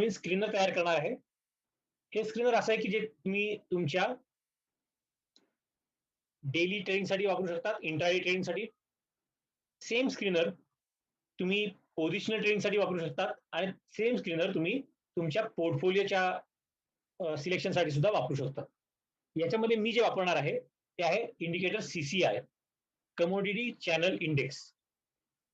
नवीन screener तयार करणार आहे. हे स्क्रीनर असं आहे की जे तुम्ही तुमच्या डेली ट्रेडिंगसाठी वापरू शकता, इंट्राडे ट्रेडिंगसाठी. सेम स्क्रीनर तुम्ही पोझिशनल ट्रेडिंगसाठी वापरू शकता आणि सेम स्क्रीनर तुम्ही तुमच्या पोर्टफोलिओच्या सिलेक्शनसाठी सुद्धा वापरू शकता. याच्यामध्ये मी जे वापरणार आहे ते आहे indicator CCI, commodity channel index.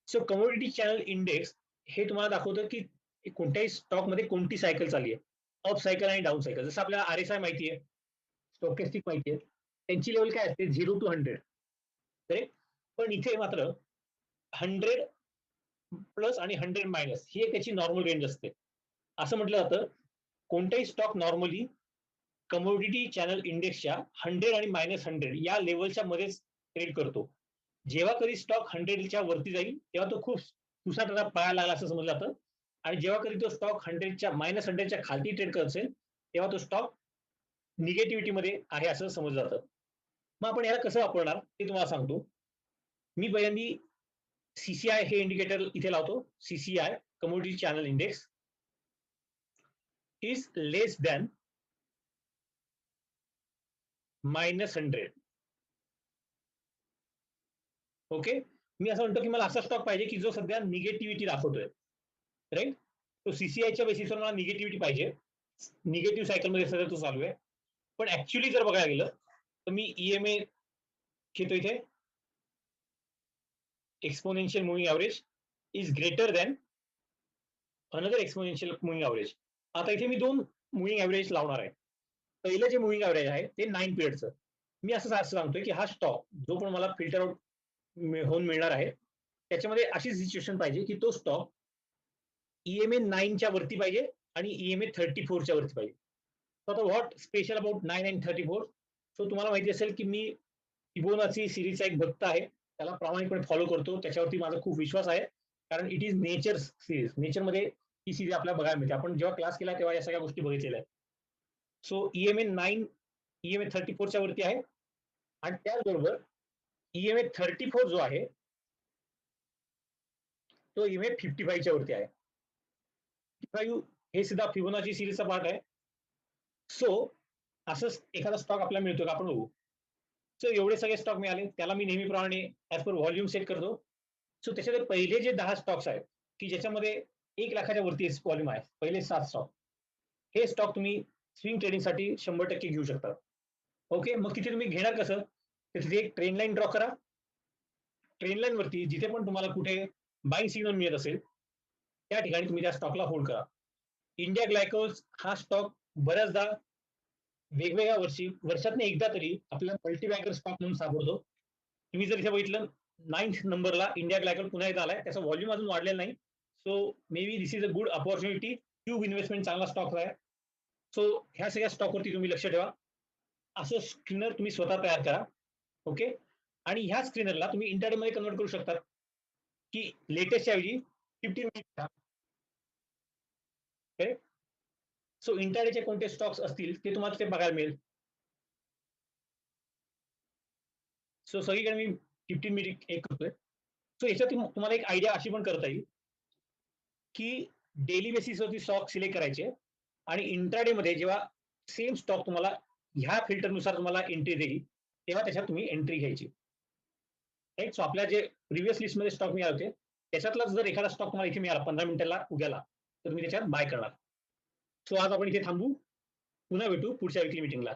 So commodity channel index हे तुम्हाला दाखवतं की कोणत्याही स्टॉकमध्ये कोणती सायकल चालली आहे, अप सायकल आणि डाऊन सायकल. जसं आपल्याला RSI माहिती आहे, स्टॉकेस्टिक माहिती आहे, त्यांची लेवल काय असते 0 to 100. करेक्ट. पण इथे मात्र 100 प्लस आणि 100 मायनस ही त्याची नॉर्मल रेंज असते. असं म्हटलं जातं कोणताही स्टॉक नॉर्मली कमोडिटी चॅनल इंडेक्सच्या 100 आणि -100 या लेवलच्या मध्येच ट्रेड करतो. जेव्हा कधी स्टॉक 100च्या वरती जाईल तेव्हा तो खूप सुसाटला पळायला लागला असं समजलं जातं, आणि जेव्हा कधी तो स्टॉक 100च्या -100च्या खालती ट्रेड करत असेल तेव्हा तो स्टॉक निगेटिव्हिटी मध्ये आहे असं समजलं जातं. मग आपण याला कसं वापरणार ते तुम्हाला सांगतो. मी पहिल्यांदा CCI हे इंडिकेटर इथे लावतो. CCI commodity channel index is less than -100. Okay. मी असं म्हणतो की मला असा स्टॉक पाहिजे की जो सध्या निगेटिव्हिटी दाखवतोय, राईट. तो CCIच्या बेसिसवर मला निगेटिव्हिटी पाहिजे, निगेटिव्ह सायकल मध्ये सध्या तो चालू आहे. पण ऍक्च्युअली जर बघायला गेलं तर मी EMA घेतो इथे, exponential moving average is greater than another exponential moving average. आता इथे मी दोन मुव्हिंग ॲव्हरेज लावणार आहे. पहिलं जे मुव्हिंग ॲव्हरेज आहे ते 9 पिरियडचं. मी असं सांगतोय की हा स्टॉक जो पण मला फिल्टर आउट होऊन मिळणार आहे त्याच्यामध्ये अशी सिच्युएशन पाहिजे की तो स्टॉक EMA 9च्या वरती पाहिजे आणि EMA 34च्या वरती पाहिजे. आता what special about 9 and 34? So तुम्हाला माहिती असेल की मी फिबोनाची सिरीजचा एक भक्त आहे, त्याला प्रामाणिकपणे फॉलो करतो, त्याच्यावरती माझा खूप विश्वास आहे, कारण इट इज नेचर सिरीज. नेचरमध्ये ही सिरीज आपल्याला बघायला मिळते. आपण जेव्हा क्लास केला तेव्हा या सगळ्या गोष्टी बघितलेल्या आहेत. सो EMA 9 EMA 34च्या वरती आहे, आणि त्याचबरोबर EMA 34 जो आहे तो EMA 55च्या वरती आहे. 55 हे सुद्धा फिबोनाची सिरीजचा पार्ट आहे. सो असंच एखादा स्टॉक आपल्याला मिळतो का आपण बघू. सो एवढे सगळे स्टॉक मिळाले, त्याला मी नेहमीप्रमाणे ऍज पर व्हॉल्यूम सेट करतो. सो त्याच्यामध्ये पहिले जे 10 स्टॉक्स आहेत की ज्याच्यामध्ये 1 लाखाच्या वरती व्हॉल्यूम आहे, पहिले 7 स्टॉक, हे स्टॉक तुम्ही स्विंग ट्रेडिंगसाठी 100% घेऊ शकता. ओके. मग तिथे तुम्ही घेणार कसं, तर तिथे एक ट्रेंड लाईन ड्रॉ करा. ट्रेंड लाईन वरती जिथे पण तुम्हाला कुठे बाईंग सिग्नल मिळत असेल त्या ठिकाणी तुम्ही त्या स्टॉकला होल्ड करा. इंडिया ग्लायकोज हा स्टॉक बऱ्याचदा वेगवेगळ्या वर्षातनं एकदा तरी आपल्याला मल्टीबॅगर स्टॉक म्हणून सापडतो. तुम्ही जर इथे बघितलं 9th नंबरला इंडिया ग्लायकोज पुन्हा एकदा आलाय, त्याचा व्हॉल्यूम अजून वाढलेला नाही. So may be this is a good opportunity, tube investment चांगला स्टॉक आहे. सो ह्या सगळ्या स्टॉकवरती तुम्ही लक्ष ठेवा. असं स्क्रीनर तुम्ही स्वतः तयार करा. ओके. आणि ह्या स्क्रीनरला तुम्ही इंटरडे मध्ये कन्वर्ट करू शकता की लेटेस्टच्या ऐवजी 15 मिनिट. सो इंटरडेचे कोणते स्टॉक्स असतील ते तुम्हाला ते बघायला मिळेल. सो सगळीकडे मी 15 मिनिट एक करतोय. सो याच्यात तुम्हाला एक आयडिया अशी पण करता येईल की डेली बेसिसवरती स्टॉक सिलेक्ट करायचे, आणि इंट्राडे मध्ये जेव्हा सेम स्टॉक तुम्हाला ह्या फिल्टरनुसार तुम्हाला एंट्री देईल तेव्हा त्याच्यात तुम्ही एंट्री घ्यायची. राईट. सो आपल्या जे प्रिव्हियस लिस्टमध्ये स्टॉक मिळाले होते त्याच्यातला जर एखादा स्टॉक तुम्हाला इथे मिळाला 15 मिनिटाला उद्याला, तर तुम्ही त्याच्यात बाय करणार. सो आज आपण इथे थांबू, पुन्हा भेटू पुढच्या विकली मीटिंगला.